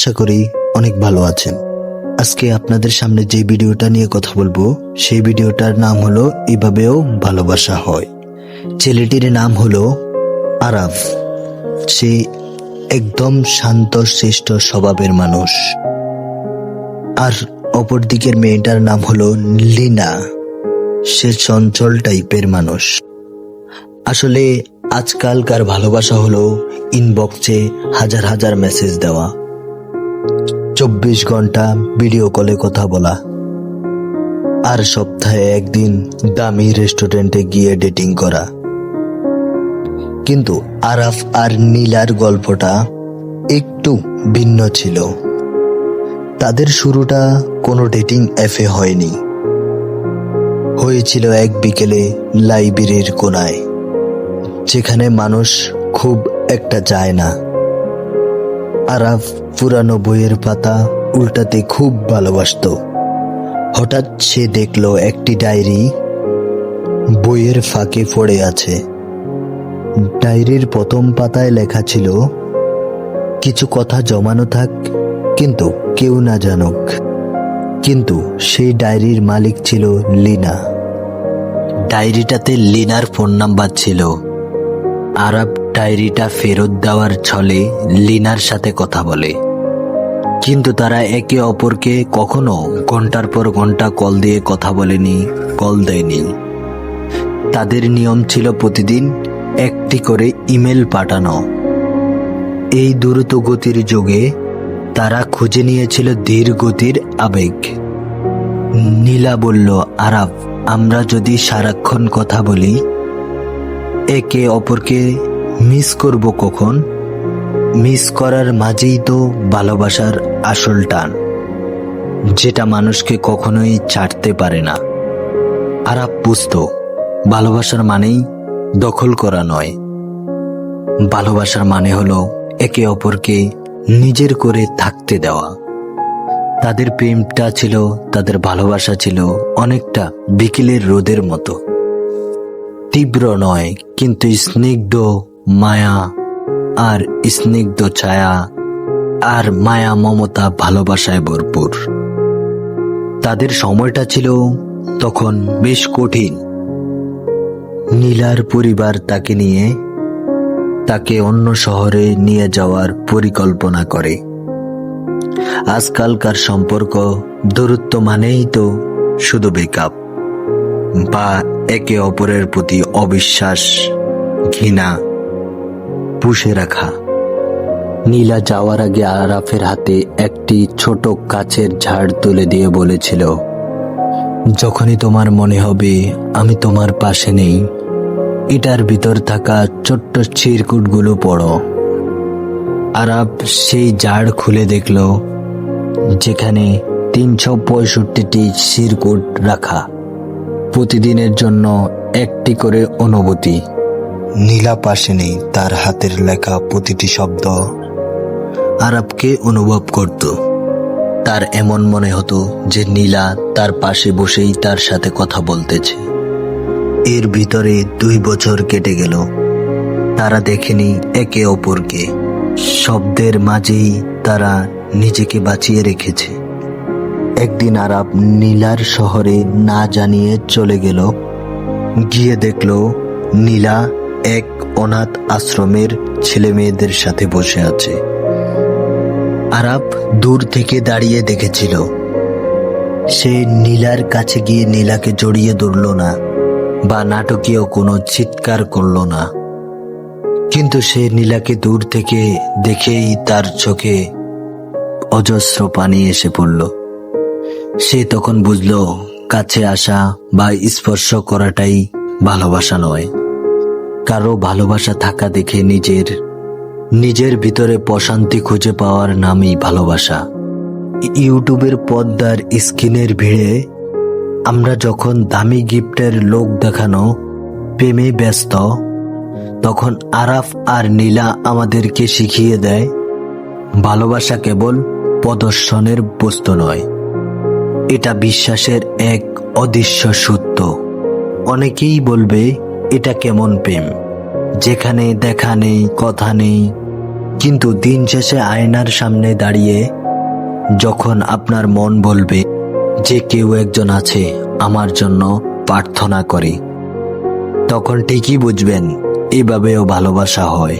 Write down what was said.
আশা করি অনেক ভালো আছেন। আজকে আপনাদের সামনে যে ভিডিওটা নিয়ে কথা বলবো সেই ভিডিওটার নাম হলো এভাবেও ভালোবাসা হয়। ছেলেটির নাম হলো আরাফ। সে একদম শান্ত শিষ্ট স্বভাবের মানুষ। আর অপর দিকের মেয়েটার নাম হলো লিনা। সে চঞ্চল টাইপের মানুষ। আসলে আজকালকার ভালোবাসা হলো ইনবক্সে হাজার হাজার মেসেজ দেওয়া, 24 ঘন্টা ভিডিও কলে কথা বলা, আর সপ্তাহে একদিন দামি রেস্টুরেন্টে গিয়ে ডেটিং করা। কিন্তু আরাফ আর নীলার গল্পটা একটু ভিন্ন ছিল। তাদের শুরুটা কোনো ডেটিং অ্যাপে হয়নি, হয়েছিল এক বিকেলে লাইব্রেরির কোনায়, যেখানে মানুষ খুব একটা যায় না। আরাফ পুরানো বইয়ের পাতা উল্টাতে খুব ভালোবাসতো। হঠাৎ সে দেখলো একটি ডায়েরি বইয়ের ফাঁকে পড়ে আছে। ডায়েরির প্রথম পাতায় লেখা ছিল, কিছু কথা জমানো থাক, কিন্তু কেউ না জানুক। কিন্তু সেই ডায়েরির মালিক ছিল লিনা। ডায়েরিটাতে লিনার ফোন নাম্বার ছিল। আরাফ ডায়েরিটা ফেরত দেওয়ার ছলে লিনার সাথে কথা বলে, কিন্তু তারা একে অপরকে কখনো ঘন্টার পর ঘন্টা কল দিয়ে কথা বলেনি, কল দেয়নি। তাদের নিয়ম ছিল প্রতিদিন একটি করে ইমেল পাঠানো। এই দ্রুত গতির যুগে তারা খুঁজে নিয়েছিল ধীর গতির আবেগ। নীলা বলল, আরাফ, আমরা যদি সারাক্ষণ কথা বলি, একে অপরকে মিস করব কখন? মিস করার মাঝেই তো ভালোবাসার আসল টান, যেটা মানুষকে কখনোই ছাড়তে পারে না। আরাফ বুঝতো ভালোবাসার মানেই দখল করা নয়। ভালোবাসার মানে হলো একে অপরকে নিজের করে থাকতে দেওয়া। তাদের প্রেমটা ছিল, তাদের ভালোবাসা ছিল অনেকটা বিকেলের রোদের মতো। তীব্র নয়, কিন্তু স্নিগ্ধ মায়া আর স্নিগ্ধ ছায়া আর মায়া মমতা ভালোবাসায় ভরপুর। তাদের সময়টা ছিল তখন বেশ কঠিন। নীলার পরিবার তাকে অন্য শহরে নিয়ে যাওয়ার পরিকল্পনা করে। আজকালকার সম্পর্ক দূরত্ব মানেই তো শুধু ব্রেকআপ বা একে অপরের প্রতি অবিশ্বাস, ঘৃণা পুষে রাখা। নীলা যাওয়ার আগে আরাফের হাতে একটি ছোট কাচের ঝাড় তুলে দিয়ে বলেছিল, যখনই তোমার মনে হবে আমি তোমার পাশে নেই, এটার ভিতর থাকা ছোট্ট চিরকুটগুলো পড়ো। আরাফ সেই ঝাড় খুলে দেখল, যেখানে 365টি চিরকুট রাখা, প্রতিদিনের জন্য একটি করে অনুভূতি। নীলা পাশে নেই, তার হাতের লেখা প্রতিটি শব্দ আরাফকে অনুভব করত। তার এমন মনে হতো যে নীলা তার পাশে বসেই তার সাথে কথা বলতেছে। এর ভিতরে 2 বছর কেটে গেল। তারা দেখেনি একে অপরকে, শব্দের মাঝেই তারা নিজেকে বাঁচিয়ে রেখেছে। একদিন আরাফ নীলার শহরে না জানিয়ে চলে গেল। গিয়ে দেখল নীলা এক অনাথ আশ্রমের ছেলে মেয়েদের সাথে বসে আছে। আরাফ দূর থেকে দাঁড়িয়ে দেখেছিল। সে নীলার কাছে গিয়ে নীলাকে জড়িয়ে ধরল না বা নাটকীয় কোনো চিৎকার করল না, কিন্তু সে নীলাকে দূর থেকে দেখেই তার চোখে অজস্র পানি এসে পড়ল। সে তখন বুঝল, কাছে আসা বা স্পর্শ করাটাই ভালোবাসা নয়। কারো ভালোবাসা থাকা দেখে নিজের ভিতরে প্রশান্তি খুঁজে পাওয়ার নামই ভালোবাসা। ইউটিউবের পর্দার স্ক্রিনের ভিড়ে আমরা যখন দামি গিফটের লোক দেখানো প্রেমে ব্যস্ত, তখন আরাফ আর নীলা আমাদেরকে শিখিয়ে দেয়, ভালোবাসা কেবল প্রদর্শনের বস্তু নয়, এটা বিশ্বাসের এক অদৃশ্য সূত্র। অনেকেই বলবে, এটা কেমন প্রেম, যেখানে দেখা নেই, কথা নেই, কিন্তু দিন শেষে আয়নার সামনে দাঁড়িয়ে যখন আপনার মন বলবে যে কেউ একজন আছে আমার জন্য প্রার্থনা করে, তখন ঠিকই বুঝবেন এভাবেও ভালোবাসা হয়।